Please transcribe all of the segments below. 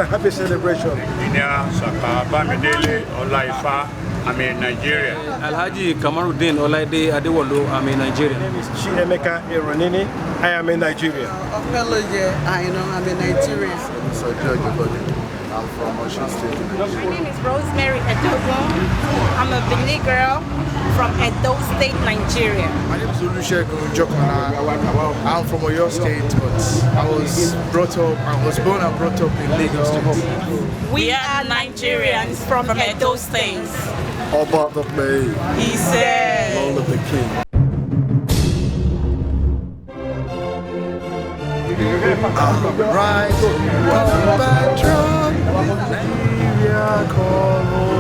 a happy celebration. I'm a Nigerian. Alhaji Conroe-TX Adewolu, I'm a Nigerian. My name is Chiemeka Eronini. I am a Nigerian. I'm a Nigerian. I'm from Osun State. My name is Rosemary Edogo. I'm a Benin girl from Edo State, Nigeria. My name is Olusegun Jokona. I'm from Oyo State, but I was born and brought up in Lagos State. We are Nigerians from Edo State. Oba of May. He said, Lord of the King. Rise on the backdrop, Nigeria Conroe.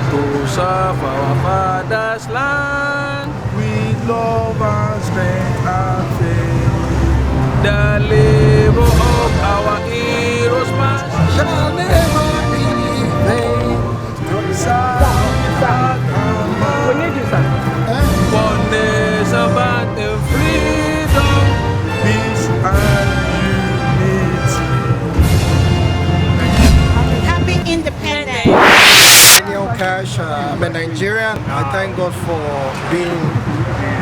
To serve our father's land, With love and strength and faith, the labor of our heroes must shall never be in vain. Oneness about the freedom, Peace and unity. Happy Independence. Daniel Cash, I'm a Nigerian. I thank God for being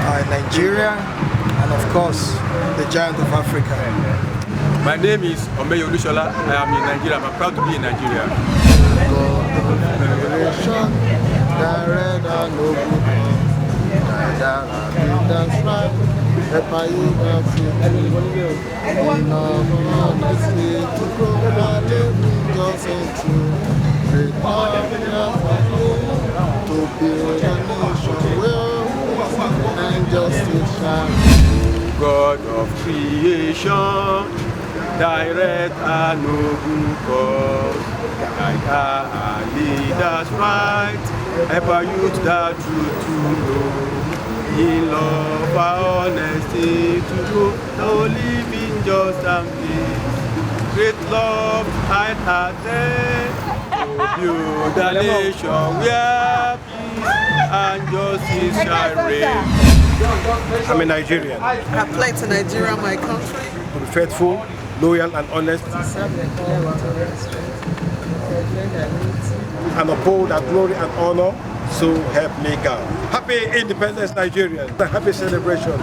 a Nigerian and of course the giant of Africa. My name is Omeyo Olushola. I am in Nigeria. I'm proud to be in Nigeria. Generation, direct and noble, that's right. The honesty to provide just to great to build a nation where and justice shall. God of creation, direct and noble cause, guide our leaders right, help our youth the truth to know, in love and honesty to go, no living just and peace, great love hide our death, to build a nation where peace and justice shall reign. I'm a Nigerian. I pledge to Nigeria, my country. To be faithful, loyal and honest, and uphold our glory and honor, so help me God. Happy Independence, Nigerians. A happy celebration.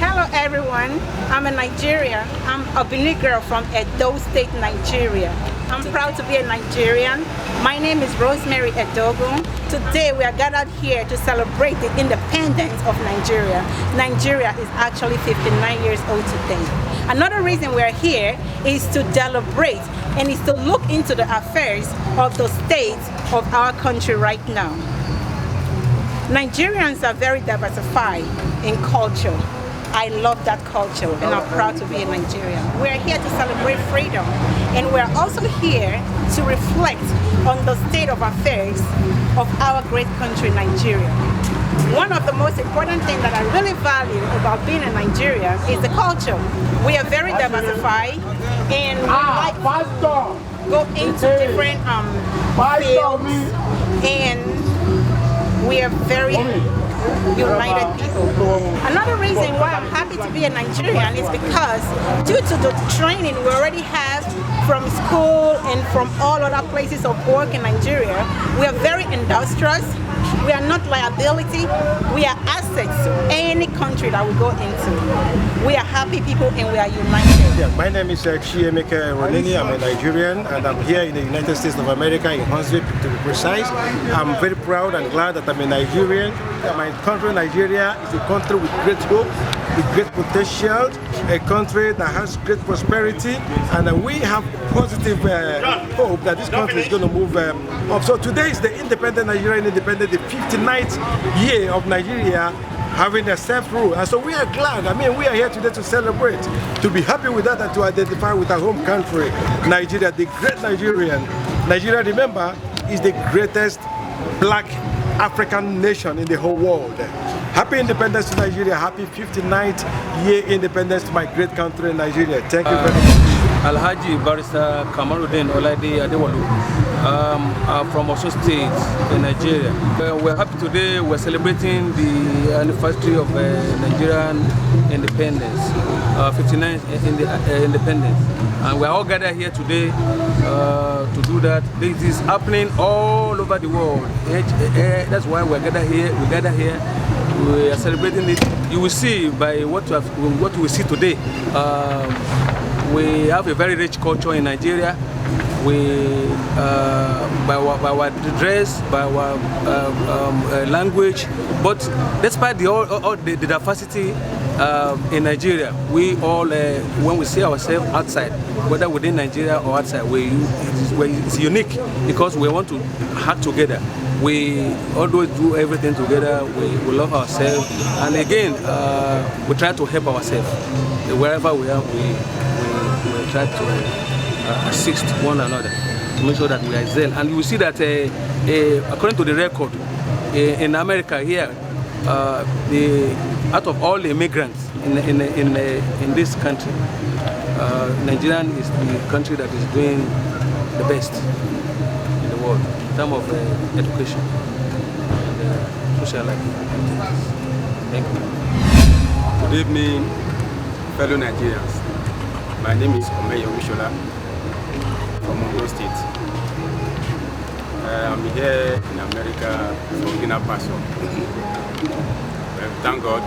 Hello everyone, I'm a Nigerian. I'm a Benin girl from Edo State, Nigeria. I'm proud to be a Nigerian. My name is Rosemary Edogo. Today we are gathered here to celebrate the independence of Nigeria. Nigeria is actually 59 years old today. Another reason we are here is to celebrate and is to look into the affairs of the state of our country right now. Nigerians are very diversified in culture. I love that culture and I'm proud to be a Nigerian. We're here to celebrate freedom and we're also here to reflect on the state of affairs of our great country, Nigeria. One of the most important things that I really value about being in Nigeria is the culture. We are very diversified and we like to go into different fields and we are very united people. Another reason why I'm happy to be a Nigerian is because due to the training we already have from school and from all other places of work in Nigeria, we are very industrious. We are not liability. We are assets to any country that we go into. We are happy people and we are united. Yeah, my name is Chiemeka Eronini. I'm a Nigerian and I'm here in the United States of America, in Huntsville to be precise. I'm very proud and glad that I'm a Nigerian. My country, Nigeria, is a country with great hope, with great potential, a country that has great prosperity, and we have positive hope that this country is going to move up. So today is the independent Nigerian independent, the 59th year of Nigeria having a self-rule, and so we are glad. I mean, we are here today to celebrate, to be happy with that, and to identify with our home country, Nigeria, the great Nigerian. Nigeria, remember, is the greatest black African nation in the whole world. Happy independence to Nigeria. Happy 59th year independence to my great country, Nigeria. Thank you very much. Alhaji Barrister Kamarudin Olaide Adewalu. I'm from Osun State in Nigeria. We're happy today. We're celebrating the anniversary of Nigerian independence, 59th independence. And we're all gathered here today to do that. This is happening all over the world. That's why we're gathered here. We are celebrating it. You will see by what we see today. We have a very rich culture in Nigeria. By our dress, by our language, but despite the diversity in Nigeria, we all, when we see ourselves outside, whether within Nigeria or outside, it's unique because we want to act together. We always do everything together. We love ourselves, and again, we try to help ourselves. Wherever we are, we try to assist one another to make sure that we excel. And you will see that according to the record in America here, out of all the immigrants in this country, Nigeria is the country that is doing the best in the world in terms of education and social life. Thank you. Good evening, fellow Nigerians. My name is Conroe-TX from Conroe State. I'm here in America for Burkina Faso. Thank God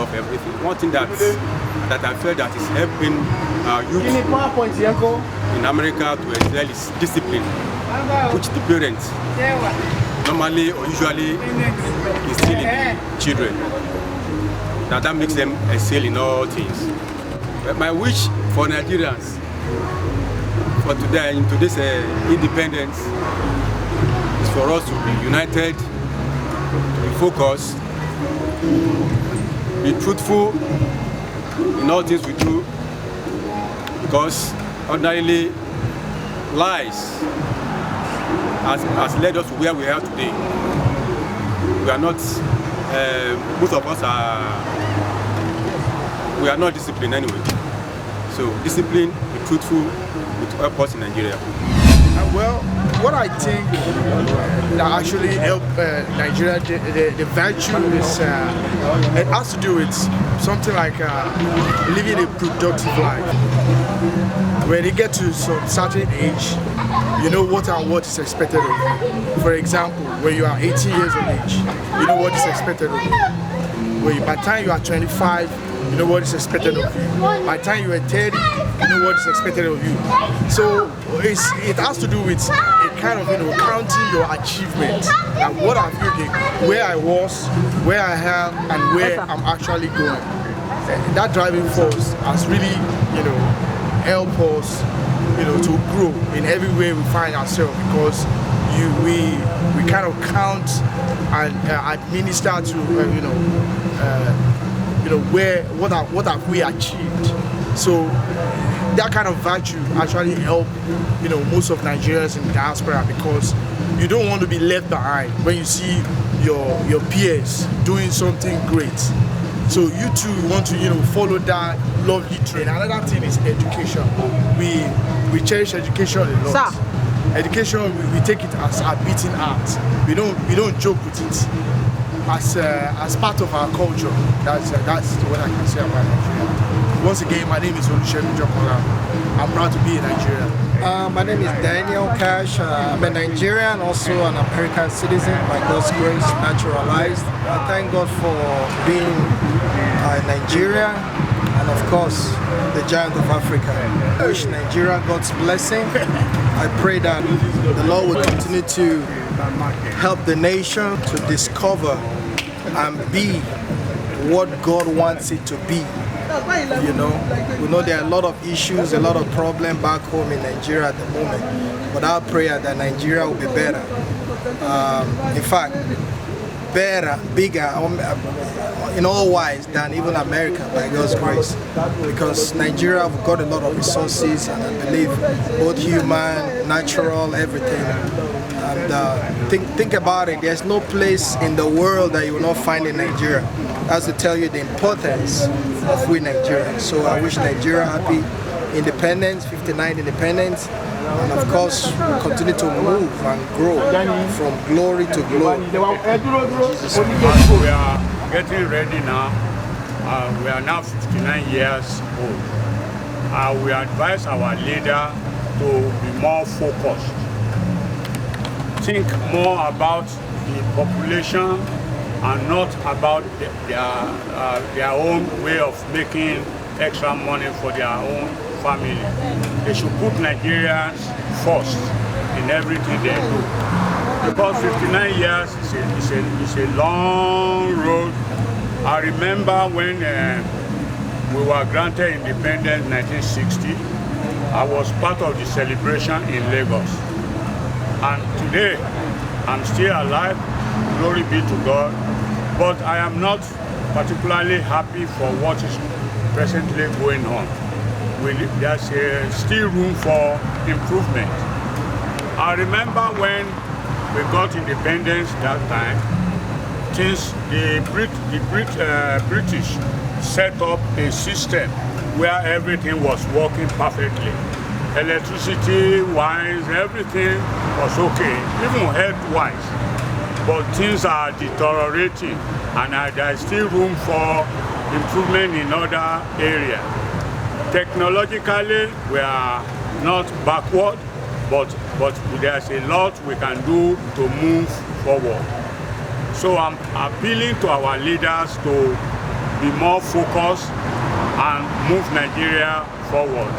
for everything. One thing that I feel that is helping youth in America to excel is discipline, which the parents normally or usually instill in the children. Now that makes them excel in all things. But my wish for Nigerians for today, in today's independence, is for us to be united, to be focused, be truthful in all things we do, because ordinarily lies has led us to where we are today. We are not, most of us we are not disciplined anyway. So discipline, be truthful, will help us in Nigeria. Well, what I think that actually help Nigeria, the virtue is, it has to do with something like living a productive life. When you get to some certain age, you know what and what is expected of you. For example, when you are 18 years of age, you know what is expected of you. By the time you are 25, you know what is expected of you. By the time you are 30, you know what is expected of you. So it has to do with a kind of, counting your achievements and what I've done, where I was, where I am, and where I'm actually going. That driving force has really, helped us, to grow in every way we find ourselves, because we kind of count and administer to, what have we achieved. So that kind of virtue actually help, most of Nigerians in diaspora, because you don't want to be left behind when you see your peers doing something great. So you too want to, follow that lovely trend. Another thing is education. We cherish education a lot. Sir. Education, we take it as a beating art. We don't joke with it. As part of our culture, that's what I can say about Nigeria. Once again, my name is Olusegun Jokola. I'm proud to be a Nigerian. My name is Daniel Cash. I'm a Nigerian, also an American citizen, by God's grace, naturalized. I thank God for being a Nigerian, and of course, the giant of Africa. I wish Nigeria God's blessing. I pray that the Lord will continue to help the nation to discover and be what God wants it to be. We know there are a lot of issues, a lot of problems back home in Nigeria at the moment, but our prayer that Nigeria will be better. In fact, better, bigger, in all wise than even America, by God's grace. Because Nigeria have got a lot of resources, and I believe both human, natural, everything. And think about it, there's no place in the world that you will not find in Nigeria. That's to tell you the importance of we Nigerians. So I wish Nigeria happy independence, 59 independence, and of course continue to move and grow from glory to glory. As we are getting ready now, we are now 59 years old. We advise our leader to be more focused, think more about the population and not about their own way of making extra money for their own family. They should put Nigerians first in everything they do. Because 59 years is a long road. I remember when we were granted independence in 1960, I was part of the celebration in Lagos. And today, I'm still alive, glory be to God, but I am not particularly happy for what is presently going on. There's still room for improvement. I remember when we got independence that time, since the British set up a system where everything was working perfectly. Electricity-wise, everything was okay, even health-wise. But things are deteriorating, and there is still room for improvement in other areas. Technologically, we are not backward, but there's a lot we can do to move forward. So I'm appealing to our leaders to be more focused and move Nigeria forward.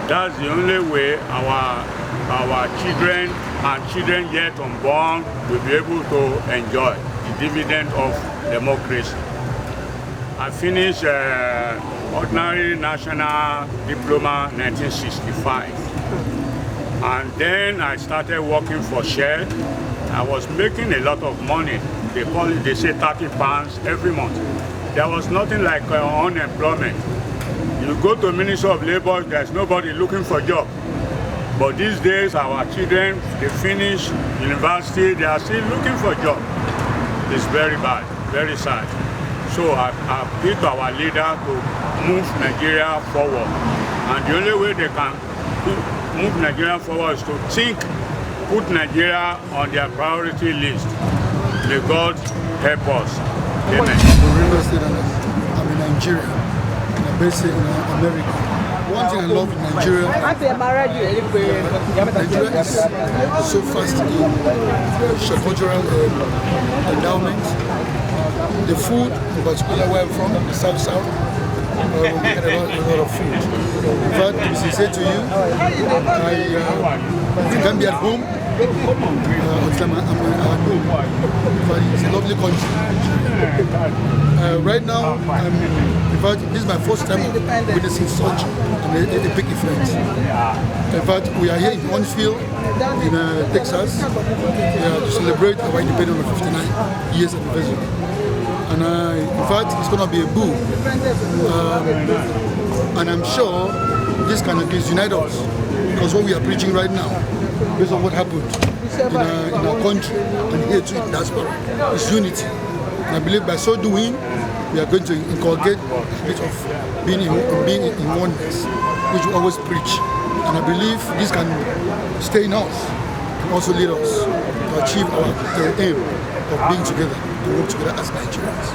That's the only way our children and children yet unborn will be able to enjoy the dividend of democracy. I finished ordinary national diploma 1965. And then I started working for Shell. I was making a lot of money. They say 30 pounds every month. There was nothing like unemployment. You go to Ministry of Labor, there's nobody looking for a job. But these days, our children, they finish university, they are still looking for a job. It's very bad, very sad. So I appeal to our leader to move Nigeria forward. And the only way they can move Nigeria forward is to put Nigeria on their priority list. May God help us. Amen. I'm a Nigerian. I'm based in America. One thing I love in Nigeria, Nigeria is so fast in cultural endowment. The food, in particular where I'm from, the South, we get a lot of food. In fact, to be sincere to you, I can be at home until I'm at home. But it's a lovely country. Right now, in fact, this is my first time witnessing such a big event. In fact, we are here in Huntsville, in Texas, to celebrate our independence of 59 years anniversary. And in fact, it's going to be a boom. And I'm sure this can at least unite us. Because what we are preaching right now, based on what happened in our country and here too in diaspora, is unity. And I believe by so doing, we are going to inculcate a bit of being in oneness, which we always preach. And I believe this can stay in us and also lead us to achieve our aim of being together, to work together as Nigerians.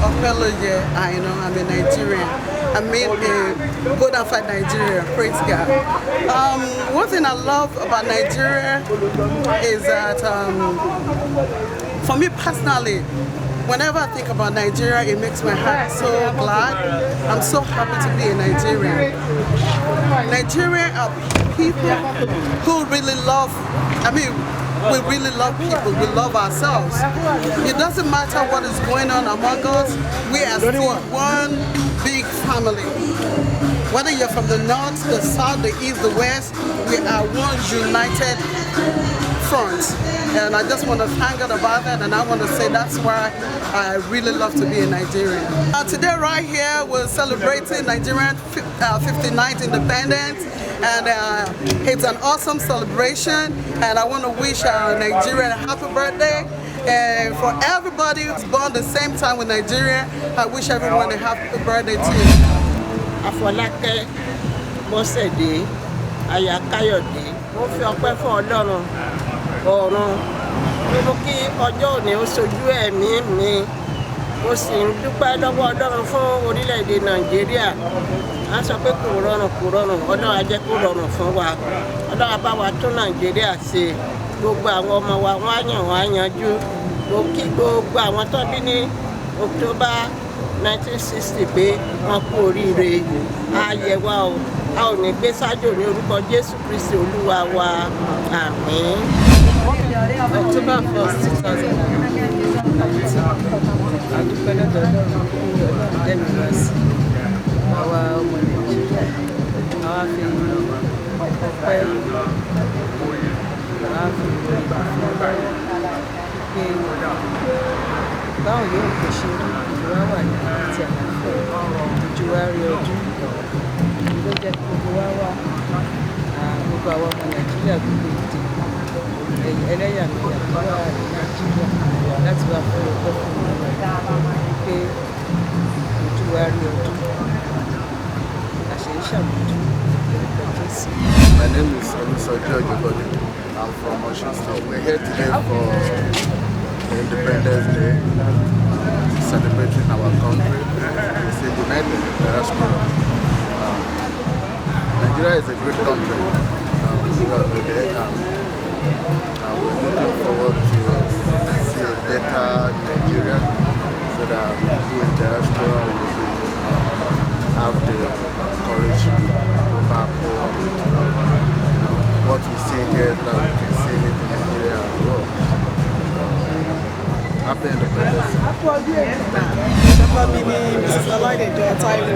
I'm a Nigerian. I mean a bona fide Nigerian, praise God. One thing I love about Nigeria is that, for me personally, whenever I think about Nigeria, it makes my heart so glad. I'm so happy to be a Nigerian. Nigerians are people who really love, we really love people, we love ourselves. It doesn't matter what is going on among us, we are still one big family. Whether you're from the north, the south, the east, the west, we are one united front. And I just want to thank God about that, and I want to say that's why I really love to be a Nigerian. Today right here we're celebrating Nigerian 59th independence, and it's an awesome celebration, and I want to wish Nigeria a happy birthday. And for everybody who's born the same time with Nigeria, I wish everyone a happy birthday too. Bọ́sẹ̀dé aya Káyọ̀dé. Mo fi ọpẹ́ fún Ọlọ́run ọ̀run. Mo mú kí ọjọ́ òní ó sojú ẹ̀mí mi. Mo sì ń dúpẹ́ lọ́wọ́ Ọlọ́run fún orílẹ̀-èdè Nàìjíríà. A sọ pé kò rọrùn, Ọlọ́run á jẹ́ kó rọrùn fún wa. Ọlọ́run á bá wa tún Nàìjíríà ṣe. Gbogbo àwọn ọmọ wa wọ́n á yàn wọ́n á yanjú. Mo kí gbogbo àwọn tó bí ní October 1960 pé wọ́n kú oríire. A yẹ wá o, a ò ní gbé sájò ní orúkọ Jésù Kristi Olúwa wa. Àmín. October 1st, 2000. Adúpẹ́ lọ́dọ̀ Ọlọ́run pé Ọlọ́run dẹ́mi wá sí àwa ọmọ Nàìjíríà. Àwa fi ọpẹ́, àwa fi ìgbà fún Ọlọ́run pé báwo yóò kò ṣe rí ìjọba wà ní àti àlàáfíà ìjọba rí ọdún ló jẹ́ kí gbogbo wa wà gbogbo àwọn ọmọ Nàìjíríà gbogbo ìdè ẹlẹ́yàmẹ̀yà tó wà ní Nàìjíríà láti wá fún ọgbọ́n fún wọn pé ìjọba rí ọdún àṣeyí ṣàmójú orúkọ Jésù. My name is Olusoji Ojibode. I'm from Osun State. We're here today for Independence Day, celebrating our country. It's a united diaspora. Nigeria is a great country. We're looking forward to see a better Nigeria so that we in diaspora will have the courage to go back home. What we see here now, we can see it in Nigeria as well. Happy Independence. Ìjọba mi ní Mrs. Ọláìdẹ̀jọ Táíwò.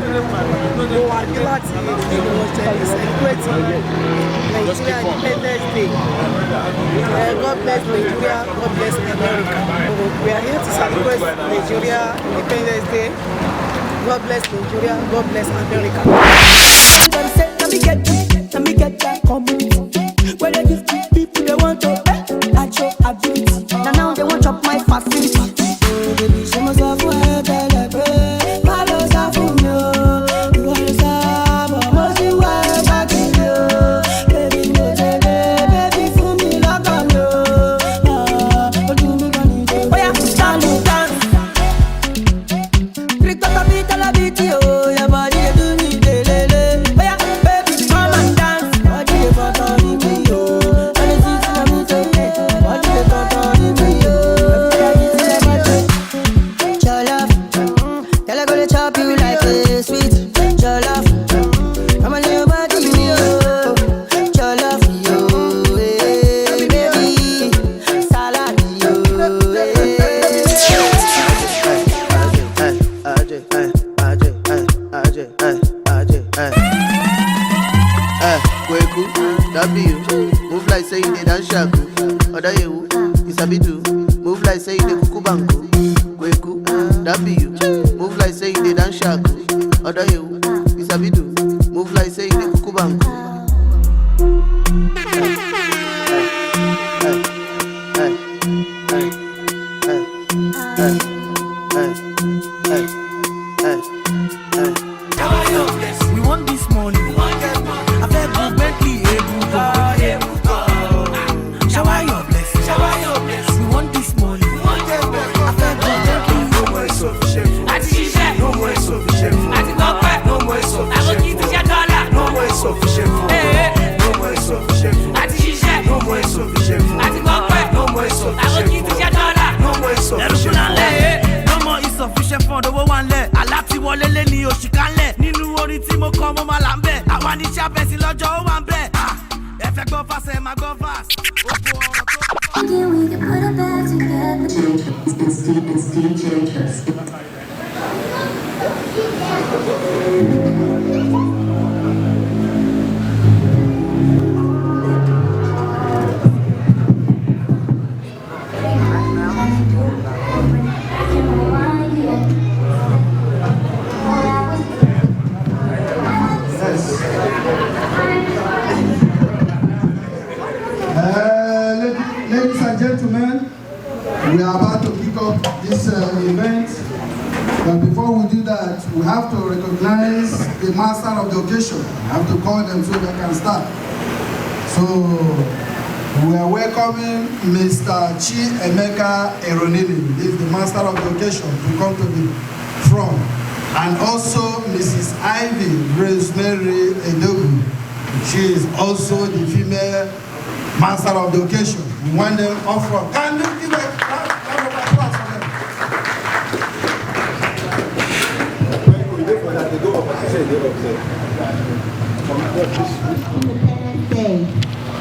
Mo wà ní láti celebrate Nigeria Independence Day. God bless Nigeria, God bless America. We are here to celebrate Nigeria Independence Day. God bless Nigeria, God bless America. Let me get that community. Where they give people they want to at your ability. Now they want up my facility. Baby, she must have where they follows up from you. You want to stop, must you wear back in you? Baby, no baby, for me like I'm you. What do me gonna do? Oh yeah, dance. Trick to the beat, oh, your body they do me, lele. Oh yeah, baby, come and dance. What do you want on me, oh? And it's easy to me to get. What do you want on me, oh? Your love, girl, I gonna chop you like a sweet. Your love, come on, your body, oh. Your love, yo, baby, salad, yo, Kweku, W, move like say you dey dance shaku. Oda you, Isabidu, move like say you dey kuku banku. Kweku, W, move like say you dey dance shaku. Oda you, Isabidu, move like say you dey kuku banku. we want this money. I beg you, Bentley, shower your blessing. We want this money. I beg you, Bentley, no more insufficient food. No more insufficient food. No more insufficient food. No more insufficient food. No more insufficient food. No more insufficient food. No more insufficient food. No more insufficient food. no more insufficient fund. Owó wa ń lẹ̀, aláti wọlé lé ní oṣù kálẹ̀. Nínú orin tí mo kọ mo máa là ń bẹ̀. Àwa ní sábẹ́sì lọ́jọ́ ó wà ń bẹ̀. Ẹ fẹ́ gbọ́ fásẹ̀ máa gbọ́ fás. Ó kó ọ̀rọ̀ tó. We can put it back together. Ladies and gentlemen, we are about to kick off this event. But before we do that, we have to recognize the master of the occasion. We have to call them so they can start. So we are welcoming Mr. Chi Emeka Eronini. He is the master of the occasion to come to the front. And also Mrs. Ivy Rosemary Edogu. She is also the female master of the occasion. We want them up front. Can you give a round of applause for them? Independence Day.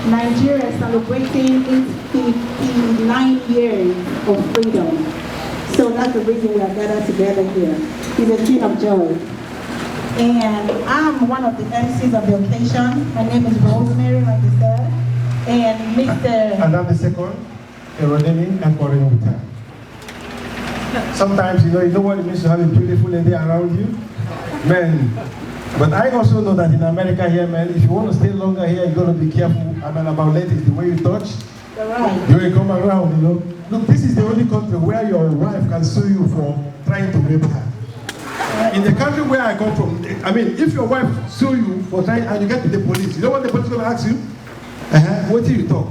Nigeria is celebrating its 59 years of freedom. So that's the reason we are gathered together here. It's a scene of joy. And I'm one of the MCs of the occasion. My name is Rosemary, like you said. And Mr. And I'm the second, Erodini and Korean. Sometimes, you know what it means to have a beautiful lady around you? Man. But I also know that in America here, man, if you want to stay longer here, you got to be careful about ladies. The way you touch, you will come around, you know. Look, this is the only country where your wife can sue you for trying to rape her. In the country where I come from, I mean, if your wife sue you for trying, and you get to the police, you know what the police is going to ask you? What did you talk?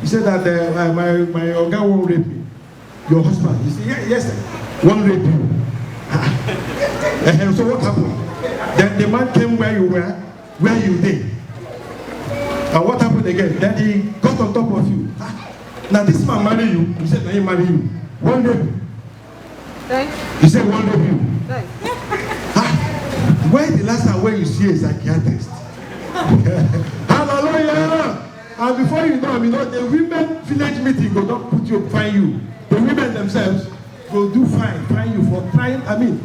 You said that my oga won't rape me. Your husband. You say, yes, won't rape you. So what happened? Then the man came where you were, where you did. And what happened again? Then he got on top of you. Now this man marry you. He said, no, he marry you. One rape you. He said, one rape you. When the last time when you see a psychiatrist? Hallelujah! And before you know, the women village meeting will not put you, find you. The women themselves will do fine you for trying. I mean,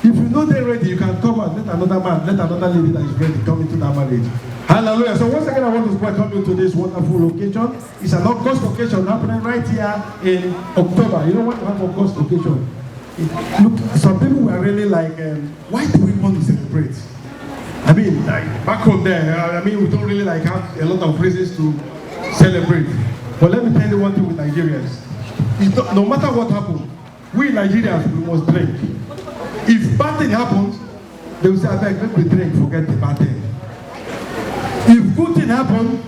if you know they're ready, you can come and let another man, let another lady that is ready come into that marriage. Hallelujah. So once again, I want to welcome you to this wonderful occasion. It's an August occasion happening right here in October. You know what we have August occasion? Look, some people were really like, why do we want to celebrate? I mean, like, back home there, I mean, we don't really like have a lot of reasons to celebrate. But let me tell you one thing with Nigerians. No matter what happens, we Nigerians, we must drink. If bad thing happens, they will say, I beg, let me drink, forget the bad thing. If good thing happens,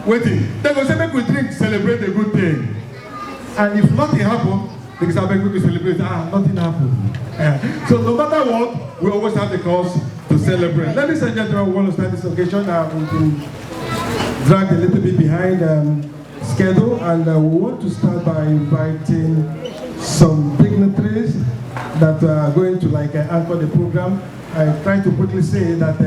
waiting. They will say, make we drink, celebrate the good thing. And if nothing happens, they will say, I beg, we celebrate, nothing happened. So no matter what, we always have the cause to celebrate. Ladies and gentlemen, we want to start this occasion. We dragged a little bit behind schedule, and we want to start by inviting some dignitaries that are going to anchor the program. I try to quickly say that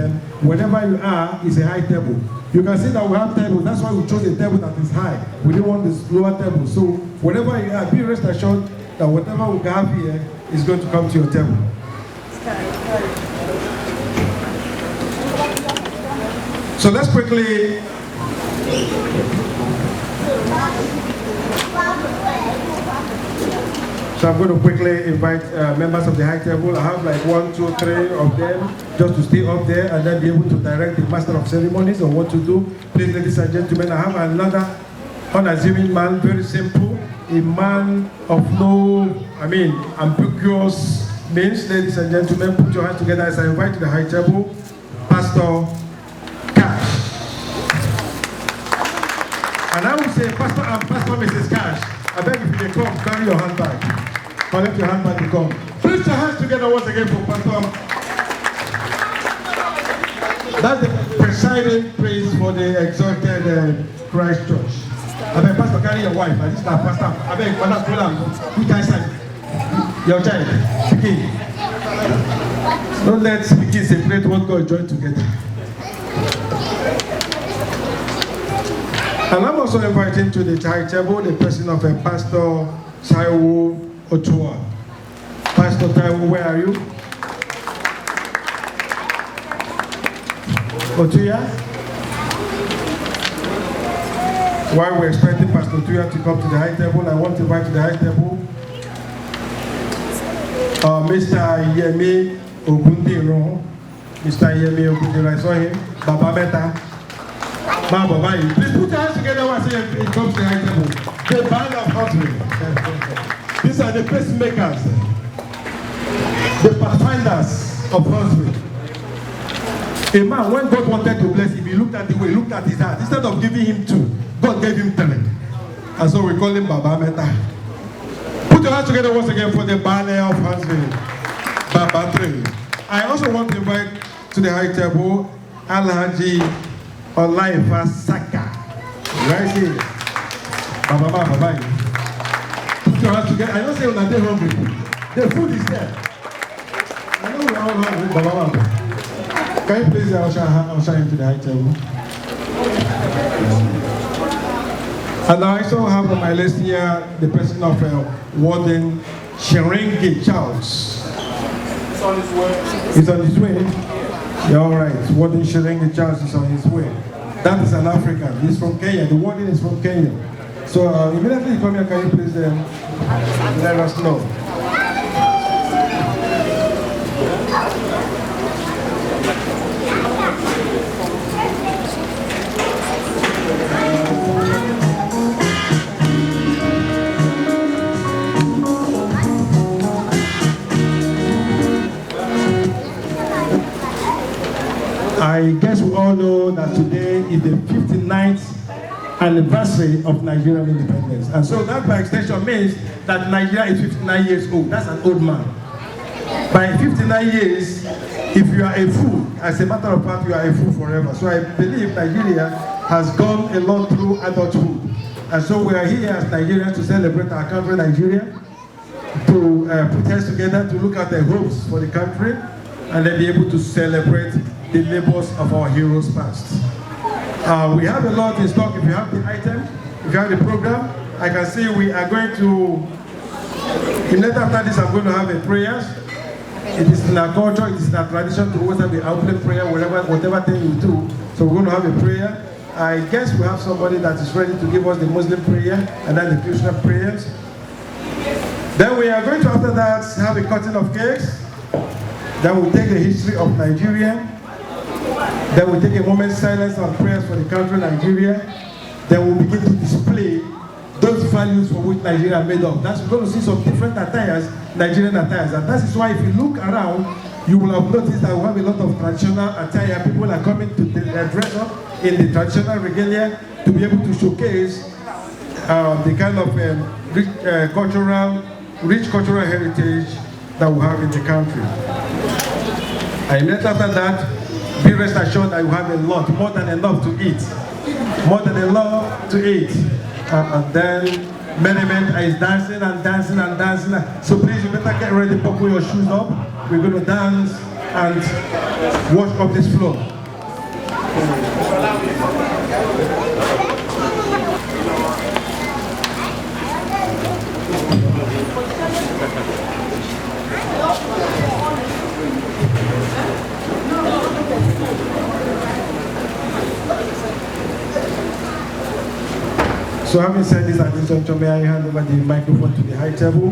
wherever you are is a high table. You can see that we have tables. That's why we chose a table that is high. We didn't want this lower table. So wherever you are, be rest assured that whatever we have here is going to come to your table. So let's quickly So I'm going to quickly invite members of the high table. I have like 1, 2, 3 of them just to stay up there and then be able to direct the master of ceremonies on what to do. Please, ladies and gentlemen, I have another unassuming man, very simple, a man of no, ambiguous means. Ladies and gentlemen, put your hands together as I invite to the high table, Pastor Cash. And I will say, Pastor and Pastor Mrs. Cash, I beg if you come, carry your handbag. Collect your handbag to come. Put your hands together once again for Pastor. That's the presiding praise for the exalted Christ Church. I beg, Pastor, carry your wife. And this is our pastor. I beg, Father, pull out. Which I said? Your child. Speaking. Don't let speaking separate what God joined together. And I'm also inviting to the high table the person of Pastor Taiwo Ochoa. Pastor Taiwo, where are you? Ochoa? While we're expecting Pastor Ochoa to come to the high table, I want to invite to the high table Mr. Yemi Ogundiro. Mr. Yemi Ogundiro, I saw him. Baba Meta. Please put your hands together when I say it comes to the high table. The band of Huntsville. These are the pacemakers. the pathfinders of Huntsville. A man, when God wanted to bless him, he looked at the way, he looked at his heart. Instead of giving him 2, God gave him 3. And so we call him Baba Meta. Put your hands together once again for the ballet of Huntsville, Baba 3. I also want to invite to the high table Alhaji Olaifa Saka. Right here. Baba. Put your hands together. I don't say when they're hungry. The food is there. I know we're all hungry, Baba. Can you please usher him to the high table? And I also have on my list here the person of Warden Sherenge Charles. It's on his way. He's on his way? Yeah, all right. Warden Sherenge Charles is on his way. That is an African. He's from Kenya. The warden is from Kenya. So immediately you come here, can you please let us know? I guess we all know that today is the 59th anniversary of Nigerian independence. And so that by extension means that Nigeria is 59 years old. That's an old man. By 59 years, if you are a fool, as a matter of fact, you are a fool forever. So I believe Nigeria has gone a lot through adulthood. And so we are here as Nigerians to celebrate our country, Nigeria, to put heads together to look at the hopes for the country, and then be able to celebrate the labors of our heroes past. We have a lot in stock. If you have the item, if you have the program, I can see we are going to, immediately after this, I'm going to have a prayers. It is in our culture, it is in our tradition to always have the outlet prayer, whatever thing you do. So we're going to have a prayer. I guess we have somebody that is ready to give us the Muslim prayer and then the Christian prayers. Then we are going to, after that, have a cutting of cakes. Then we'll take the history of Nigeria. Then we'll take a moment's silence and prayers for the country, Nigeria. Then we'll begin to display those values for which Nigeria made up. That's, we're going to see some different attires, Nigerian attires. And that is why if you look around, you will have noticed that we have a lot of traditional attire. People are coming to dress up in the traditional regalia to be able to showcase the kind of rich cultural heritage that we have in the country. And immediately after that, be rest assured that you have a lot, more than enough to eat. More than enough to eat. And then Merriment is dancing and dancing and dancing. So please, you better get ready, buckle your shoes up. We're going to dance and wash up this floor. So having said this, at this juncture, may I hand over the microphone to the high table,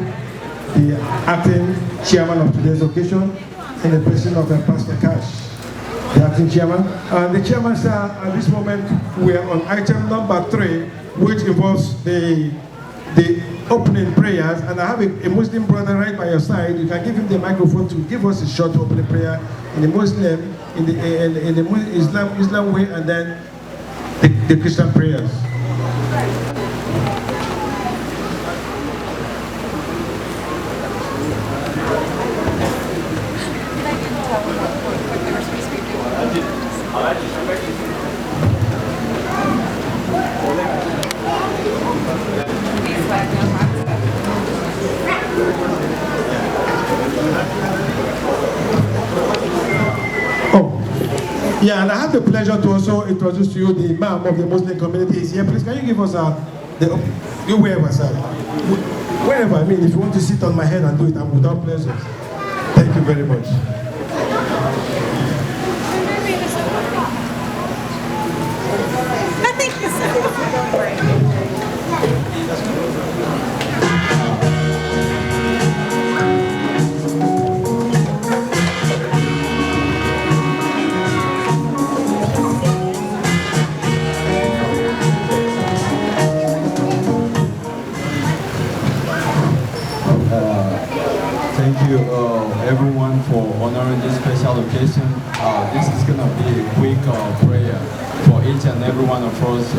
the acting chairman of today's occasion, in the person of Pastor Cash, the acting chairman. The chairman, sir, at this moment, we are on item number 3, which involves the opening prayers, and I have a Muslim brother right by your side. You can give him the microphone to give us a short opening prayer in the Muslim, in the Islam way, and then the Christian prayers. Yeah, and I have the pleasure to also introduce to you the Imam of the Muslim community is here. Please, can you give us you wherever, sir? Wherever, I mean, if you want to sit on my head and do it, I'm without pleasure. Thank you very much. Thank you, everyone, for honoring this special occasion. This is going to be a quick prayer for each and every one of us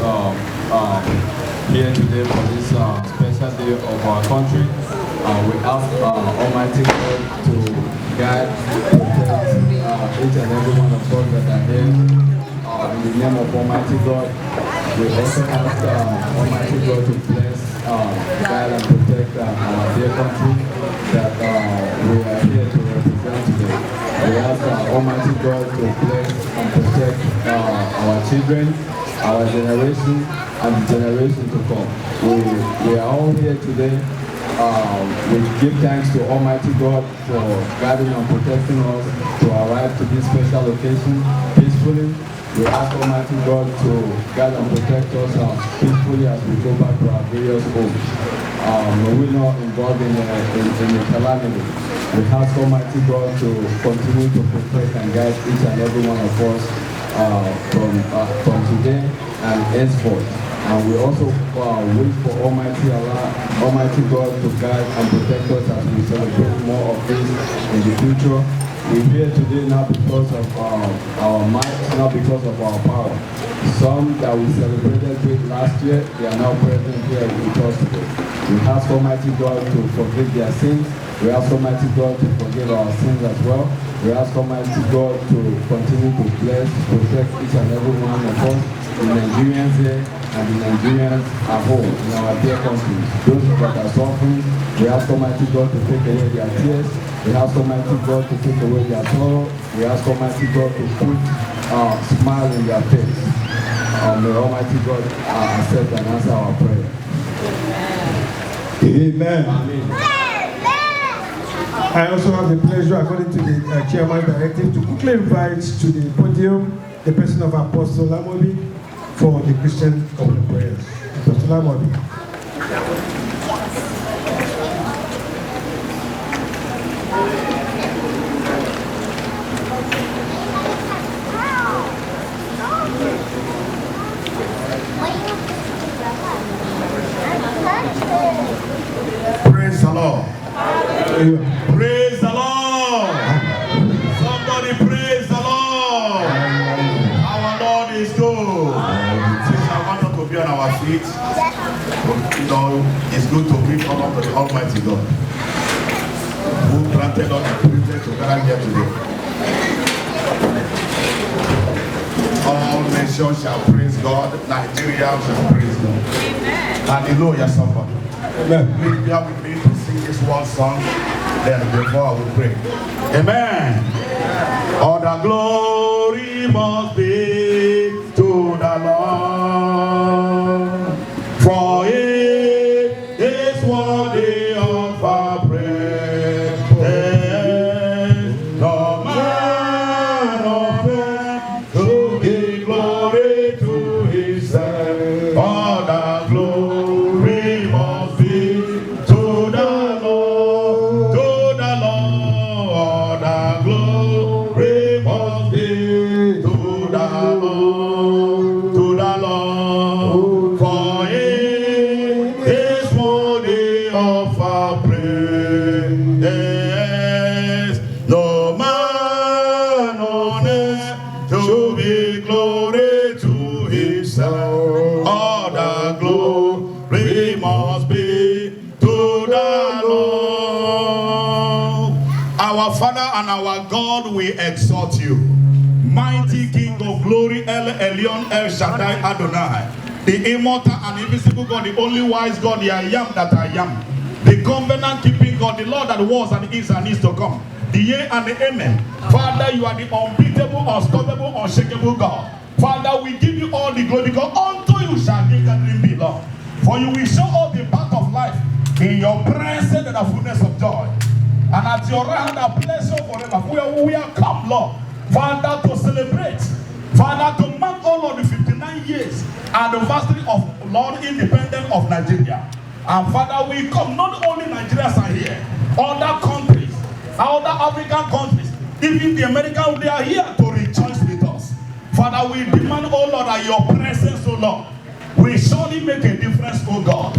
here today for this special day of our country. We ask Almighty God to guide, protect each and every one of us that are here. In the name of Almighty God, we also ask Almighty God to bless, guide and protect our dear country that we are here to represent today. We ask Almighty God to bless and protect our children, our generation, and the generation to come. We are all here today. We give thanks to Almighty God for guiding and protecting us to arrive to this special occasion peacefully. We ask Almighty God to guide and protect us peacefully as we go back to our various homes. May we not involved in a calamity. We ask Almighty God to continue to protect and guide each and every one of us from today and henceforth. And we also wish for Almighty Allah, Almighty God to guide and protect us as we celebrate more of this in the future. We're here today not because of our might, not because of our power. Some that we celebrated with last year, they are now present here with us today. We ask Almighty God to forgive their sins. We ask Almighty God to forgive our sins as well. We ask Almighty God to continue to bless, protect each and every one of us, the Nigerians here and the Nigerians at home in our dear country. Those that are suffering, we ask Almighty God to take away their tears. We ask Almighty God to take away their sorrow. We ask Almighty God to put a smile in their face. May Almighty God accept and answer our prayer. Amen. Amen. I also have the pleasure, according to the chairman directive, to quickly invite to the podium the person of Apostle Amobi for the Christian opening prayers. Apostle Amobi. Praise the Lord. Praise the Lord. Somebody praise the Lord. Our Lord is good. Since I want us to be on our feet, you know, it's good to give honor to the Almighty God who granted us the privilege to gather here today. All nations shall praise God. Nigeria shall praise God. Amen. Hallelujah, somebody. Amen. Please bear with me to sing this one song, then before I will pray. Amen. All the glory must be to the Lord, for it is worthy of our praise. No man of earth to give glory to himself. All the glory must be to the Lord, to the Lord. The glory must be to the Lord, to the Lord. For it is worthy of our praise. No man on earth to be glory to himself. All the glory must be to the Lord. Our Father and our God, we exhort you. Mighty King of glory, El Elyon, El Shaddai, Adonai, the immortal and invisible God, the only wise God, the I am that I am, the covenant-keeping God, the Lord that was and is to come, the yea and the amen. Father, you are the unbeatable, unstoppable, unshakable God. Father, we give you all the glory, because unto you shall the gathering belong. For you will show all the path of life. In your presence and the fullness of joy. And at your right hand are pleasure forever. We are come, Lord, Father, to celebrate. Father, to mark all of the 59 years anniversary of Lord independence of Nigeria. And Father, we come, not only Nigerians are here, other countries, other African countries, even the Americans, they are here to rejoice with us. Father, we demand, oh Lord, that your presence, oh Lord, will surely make a difference, oh God.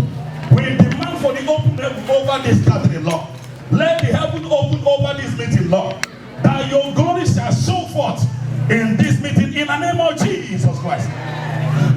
We demand for the open heaven over this gathering, Lord. Let the heaven open over this meeting, Lord, that your glory shall show forth in this meeting in the name of Jesus Christ.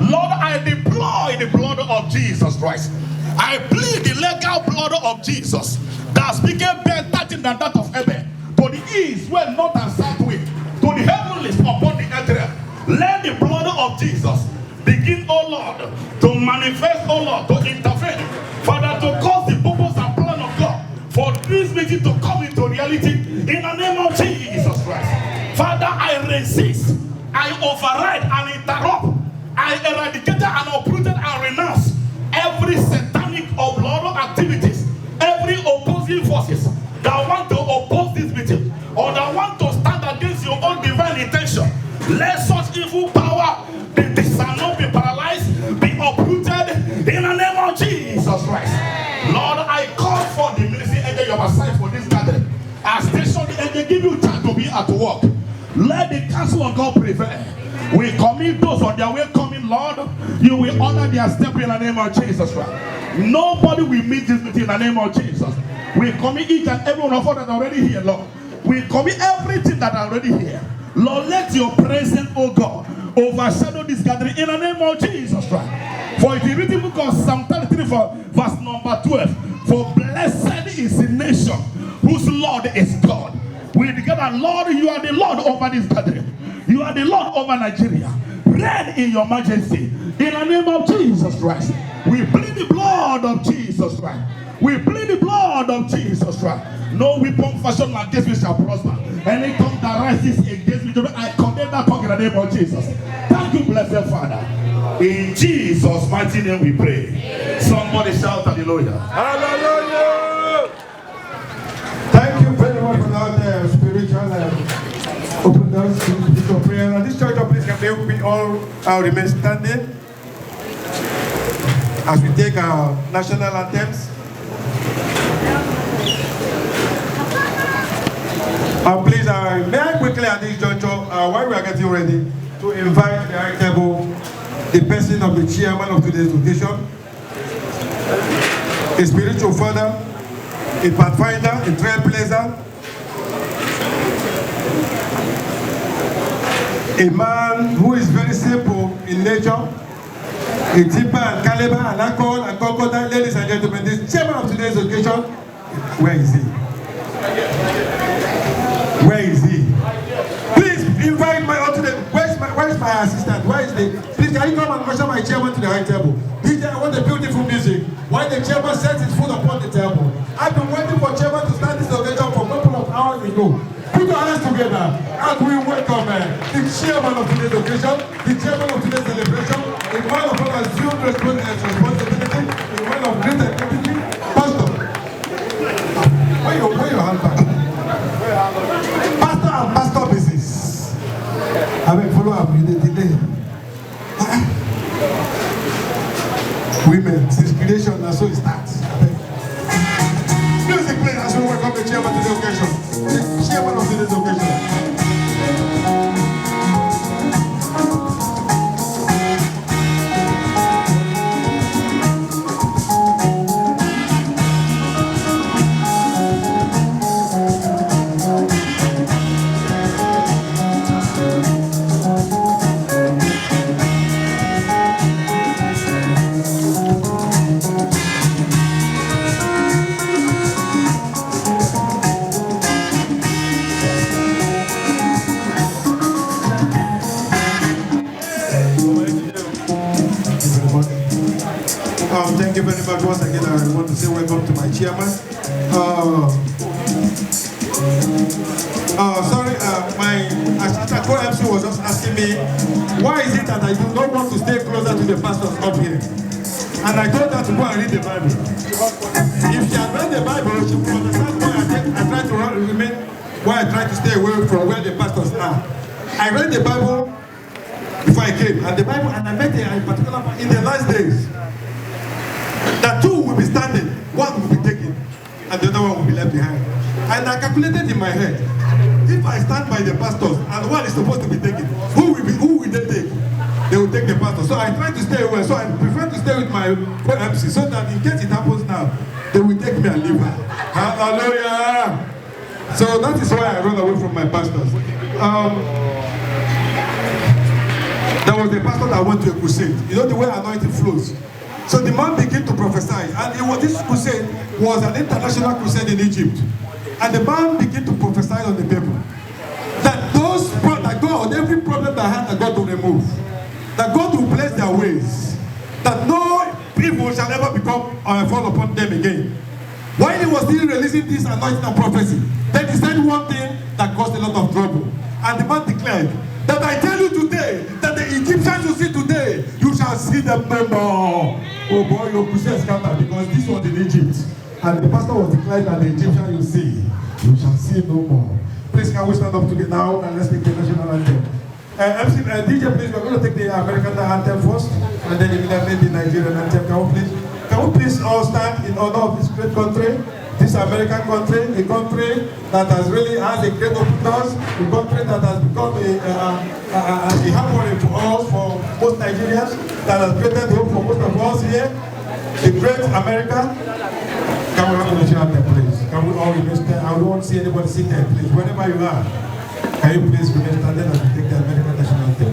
Lord, I deploy the blood of Jesus Christ. I plead the legal blood of Jesus that speaketh better thing than that of Abel, to the east, west, north, and south wind, to the heavenlies upon the earth realm. Let the blood of Jesus begin, oh Lord, to manifest, oh Lord, to intervene, Father, to cause the purpose and plan of God for this meeting to come into reality in the name of Jesus Christ. Father, I resist, I override and interrupt, I eradicated and uprooted and renounce every satanic or blood activities, every opposing forces that want to oppose this meeting or that want to stand against your own divine intention. Let such evil power be shall not be paralyzed, be uprooted in the name of Jesus Christ. Lord, I call for the ministry angel you have assigned for this gathering. As station the angel give you time to be at work. Let the counsel of God prevail. We commit those on their way coming, Lord. You will honor their step in the name of Jesus Christ. Nobody will meet this meeting in the name of Jesus. We commit each and every one of us that are already here, Lord. We commit everything that are already here. Lord, let your presence, oh God, overshadow this gathering in the name of Jesus Christ. For it is written in Psalm 33 verse number 12. For blessed is the nation whose Lord is God. We declare, Lord, you are the Lord over this gathering. You are the Lord over Nigeria. Reign in your majesty. In the name of Jesus Christ. We plead the blood of Jesus Christ. We plead the blood of Jesus Christ. No weapon fashioned against me shall prosper. Any tongue that rises against me, I condemn that tongue in the name of Jesus. Thank you, blessed Father. In Jesus' mighty name we pray. Somebody shout hallelujah. Hallelujah. Thank you very much for that spiritual open doors to prayer. And this church of please can we all remain standing as we take our national anthems. Please, may I quickly at this juncture, while we are getting ready, to invite the high table, the person of the chairman of today's occasion, a spiritual father, a pathfinder, a trailblazer, a man who is very simple in nature, a tipper and caliber and alcohol and crocodile. Ladies and gentlemen, this chairman of today's occasion, where is he? Where is he? Please invite my alternate. Where is my assistant? Where is the? Please, can you come and usher my chairman to the high table? DJ, I want the beautiful music. While the chairman sets his food upon the table. I've been waiting for chairman to start this occasion for a couple of hours ago. Put your hands together as we welcome the chairman of today's occasion, the chairman of today's celebration, the man of all assumed responsibility, the man of great activity, Pastor. Where your hand back? Pastor and pastor business. I will follow up with the delay. Women, since creation, and so it starts. Music plays as we welcome the chairman to the occasion. The chairman of today's occasion. Thank you very much. Once again, I want to say welcome to my chairman. Sorry, my assistant co-MC was just asking me, why is it that I do not want to stay closer to the pastors up here? And I told her to go and read the Bible. If she had read the Bible, she would understand why I try to remain, why I try to stay away from where the pastors are. I read the Bible before I came, and the Bible, and I met in particular in the last days. That two will be standing, one will be taken, and the other one will be left behind. And I calculated in my head, if I stand by the pastors and one is supposed to be taken, who will they take? They will take the pastor. So I try to stay away. So I prefer to stay with my co-MC so that in case it happens now, they will take me and leave her. Hallelujah! So that is why I run away from my pastors. There was a pastor that went to a crusade. You know the way anointing flows. So the man began to prophesy, and this crusade was an international crusade in Egypt. And the man began to prophesy on the people that that God, every problem they had, that God will remove, that God will bless their ways, that no evil shall ever fall upon them again. While he was still releasing this anointing and prophecy, then he said one thing that caused a lot of trouble. And the man declared that I tell you today that the Egyptians you see today, you shall see them no more. Oh boy, your crusade scattered because this was in Egypt. And the pastor was declaring that the Egyptian you see, you shall see no more. Please, can we stand up together now and let's take the national anthem. DJ, please, we're going to take the American anthem first, and then immediately the Nigerian anthem. Can we please all stand in honor of this great country, this American country, a country that has really had a great open doors, a country that has become a harmony for us, for most Nigerians, that has created hope for most of us here. A great America. Can we have the national anthem, please? Can we all remain stand? I don't want to see anybody sit there, please. Wherever you are, can you please remain standing as we take the American national anthem?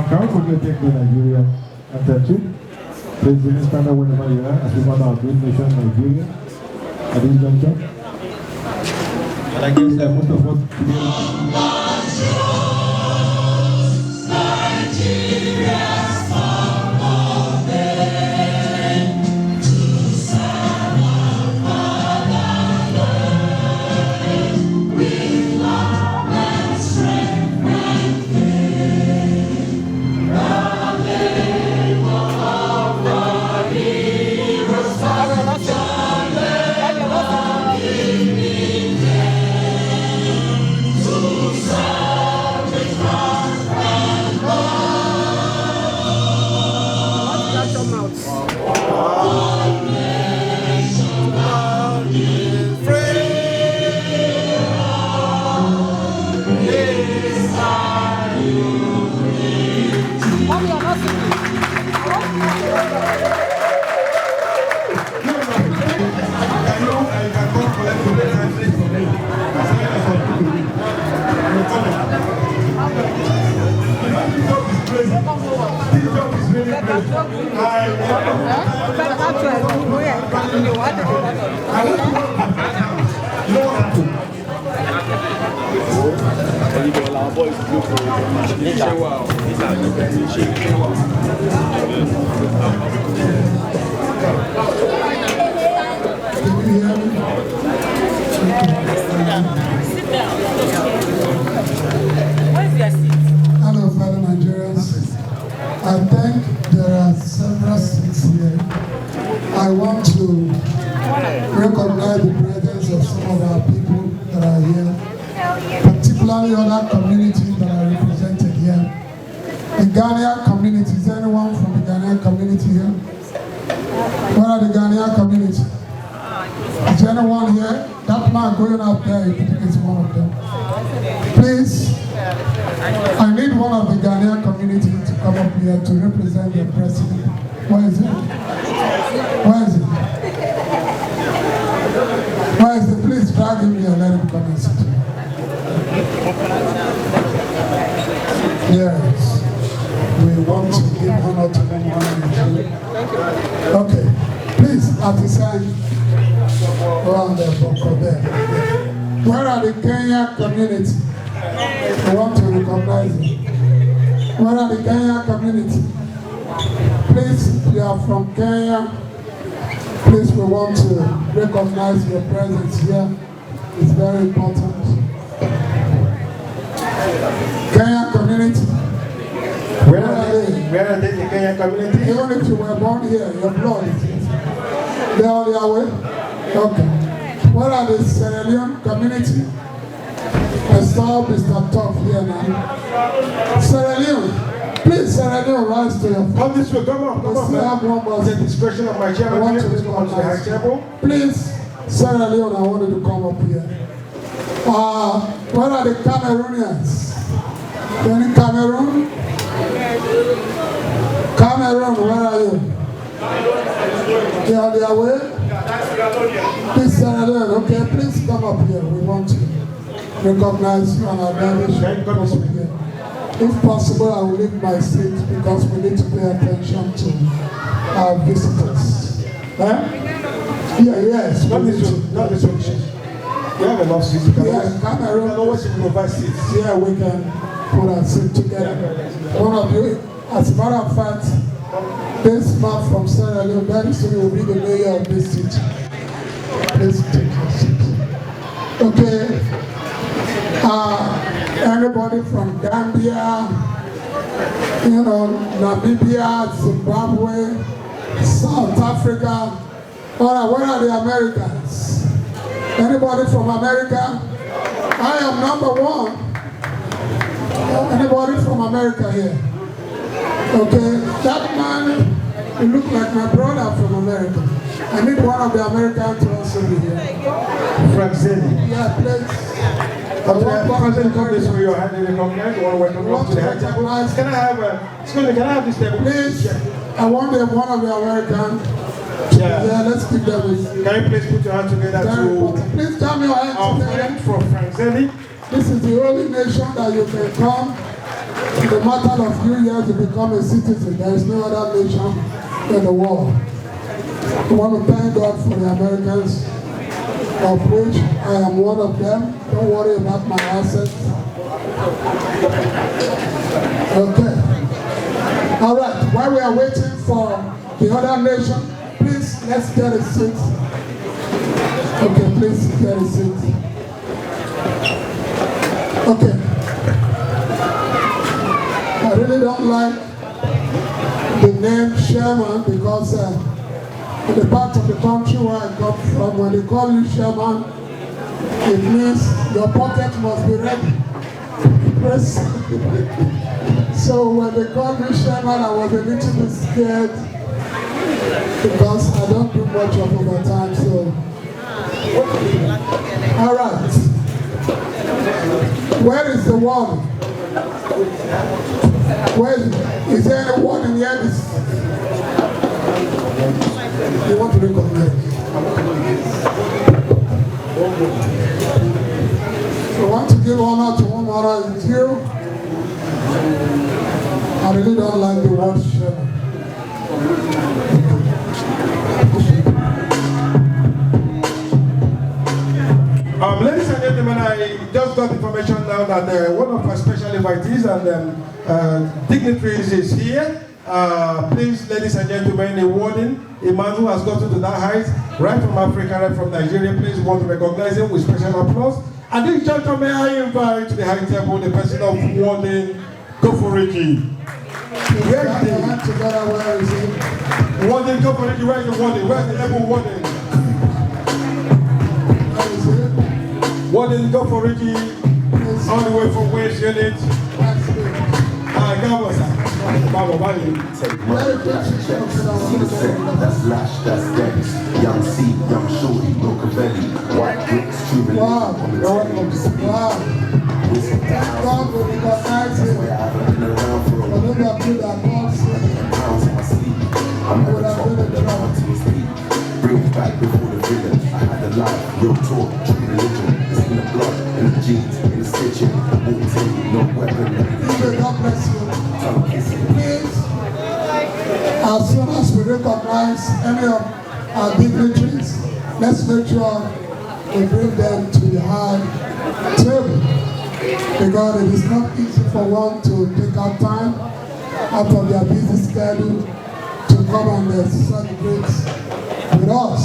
Can we quickly take the Nigeria anthem? Please stand up whenever you are as we honor our great nation, Nigeria, at this juncture. And I guess most of us today. Hello, fellow Nigerians. I think there are several seats here. I want to recognize the presence of some of our people that are here, particularly other communities that are represented here. The Ghanaian community, is anyone from the Ghanaian community here? What are the Ghanaian community? Is anyone here? That man going up there, I think is one of them. Please, I need one of the Ghanaian community to come up here to represent the president. Where is it? Where is it? Where is it? Please drag him here and let him come and sit. Yes. We want to give honor to them. Okay. Please, at the side, around there. Where are the Kenyan community? I want to recognize them. Where are the Kenyan community? Please, if you are from Kenya, please, we want to recognize your presence here. It's very important. Kenyan community. Where are they? Where are they, the Kenyan community? Even if you were born here, your blood is here. They are on their way? Okay. Where are the Sierra Leone community? I saw Mr. Tough here now. Sierra Leone, please, Sierra Leone, rise to your feet. Come this way, come on, come on. I have one more. It's a discretion of my chairman. I want you to come to the high table. Please, Sierra Leone, I wanted to come up here. Where are the Cameroonians? Any Cameroon? Cameroon, where are you? They are their way? Please, Sierra Leone, okay, please come up here. We want to recognize you and our delegation. Come up here. If possible, I will leave my seat because we need to pay attention to our visitors. Yeah, yes. Not this one. We have enough seats. Yeah, Cameroon. We can always improvise seats. Yeah, we can put our seat together. One of you, as a matter of fact, this man from Sierra Leone, very soon will be the mayor of this city. Please take your seat. Okay. Anybody from Gambia, Namibia, Zimbabwe, South Africa. All right, where are the Americans? Anybody from America? I am number one. Anybody from America here? Okay, that man, he look like my brother from America. I need one of the Americans to also be here. Frank Zeni. Yeah, please. President, come this way. Your hand in the compliment. You want to welcome to the head table. Can I have this table? Please. I want one of the Americans. Yeah, let's keep them in. Can you please put your hand together to please tell me your hand our friend from Frank Zeni. This is the only nation that you can come in the matter of few years to become a citizen. There is no other nation in the world. I want to thank God for the Americans, of which I am one of them. Don't worry about my assets. Okay. All right. While we are waiting for the other nation, please, let's get a seat. Okay, please get a seat. Okay. I really don't like the name Sherman because in the part of the country where I come from, when they call you Sherman, it means your pocket must be ready. So when they called me Sherman, I was a little bit scared because I don't do much of overtime. So, all right. Where is the warden? Where is there any warden here? You want to recognize? So I want to give honor to whom honor is due. I really don't like the word Sherman. got information now that one of our special invitees and dignitaries is here. Please, ladies and gentlemen, a warning. A man who has gotten to that height, right from Africa, right from Nigeria, please want to recognize him with special applause. And this gentleman, I invite to the high table the person of Warden Goforiki. Where is he? Warden Goforiki, where is the warden? Where is the level warden? Warden Goforiki, all the way from West Unit. Take money, checks, see the set, that's lash, that's dense. Young C, young shorty, no cavelli, white bricks, true religion, on the telly, to speak. Whistle down, that's where I haven't been around for a while. Pounds in my sleep, I'm at the top of the line to his peak. Bring it back before the villain, I had a life, real talk, true religion. It's in the blood, in the jeans, in the stitching. Won't take it, no weapon. God bless you. Please, as soon as we recognize any of our dignitaries, let's make sure we bring them to the high table, because it is not easy for one to take out time out of their busy schedule to come and celebrate with us.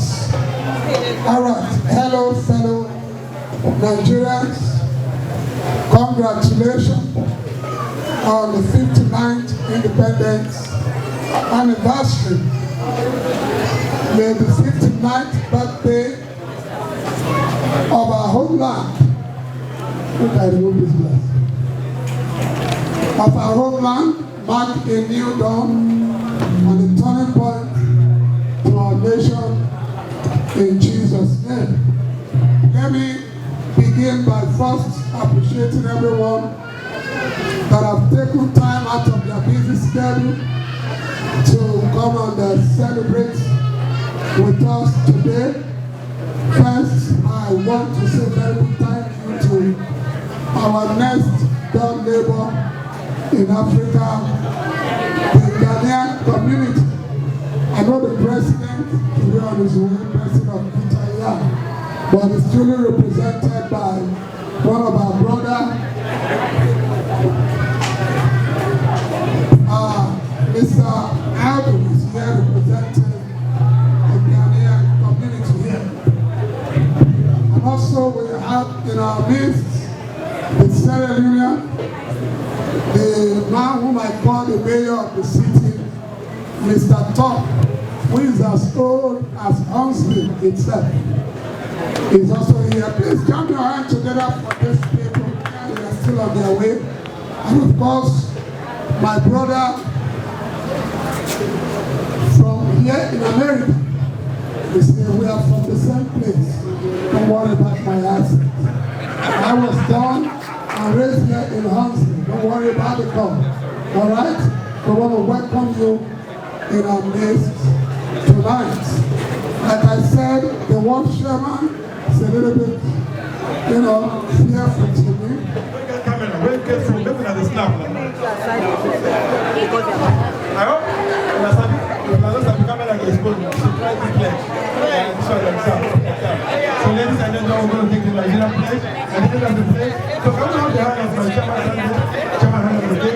All right, hello fellow Nigerians, congratulations on the 59th independence anniversary. May the 59th birthday of our homeland, look at the this bless, of our homeland mark a new dawn and a turning point to our nation in Jesus' name. Let me begin by first appreciating everyone that have taken time out of their busy schedule to come and celebrate with us today. First, I want to say very good thank you to our next door neighbor in Africa, the Ghanaian community. I know the president is on his way, president of Peter, but is truly represented by one of our brothers, Mr. Alvin is here representing the Ghanaian community here. And also we have in our midst the Sierra Leone, the man whom I call the mayor of the city, Mr. Top, who is as old as Huntsville itself. He's also here. Please jump your hands together for these people. They are still on their way. And of course, my brother from here in America is here. We are from the same place. Don't worry about my accent. I was born and raised here in Huntsville. Don't worry about the call. All right? We want to welcome you in our midst tonight. Like I said, the world chairman is a little bit, fearful to me. Where you get from? Looking at the snap. I hope the camera is good. So try to pledge. So ladies and gentlemen, we're going to take the Nigerian pledge. And the end of the pledge. So come on, the hand of my chairman hand of the day.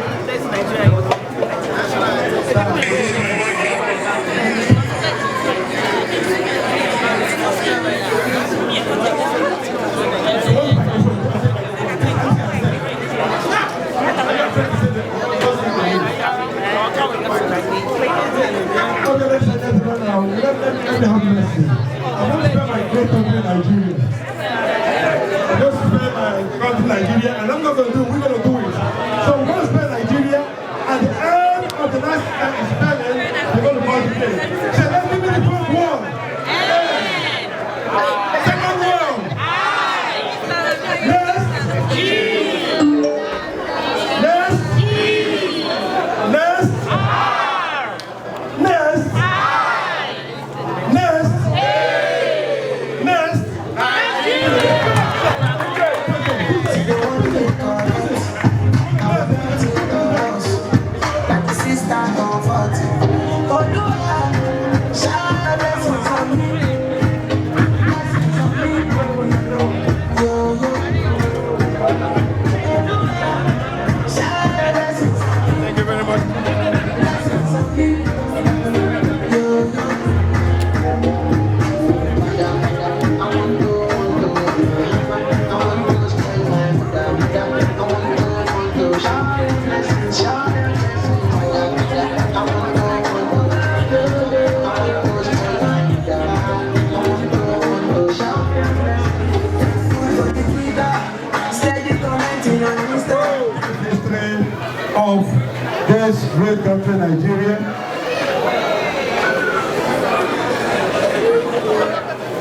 Let me have mercy. I want to spare my great country Nigeria. I want to spare my country Nigeria, and I'm not going to do it. We're going to do it. So we're going to spare Nigeria. At the end of the national experiment, we're going to multiply. So let's give me the first one. Second one. Yes. great country, Nigeria.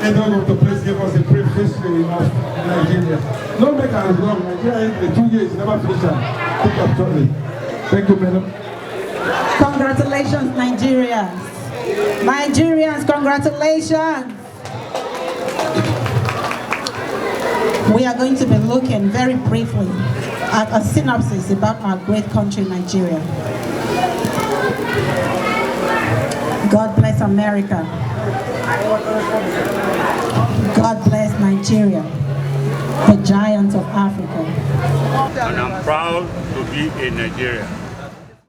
And we're going to please give us a brief history of Nigeria. No make us wrong. Nigeria in the 2 years never finished. Take up shortly. Thank you, madam. Congratulations, Nigerians. Nigerians, congratulations. We are going to be looking very briefly at a synopsis about our great country, Nigeria. God bless America. God bless Nigeria, the giant of Africa. And I'm proud to be a Nigerian.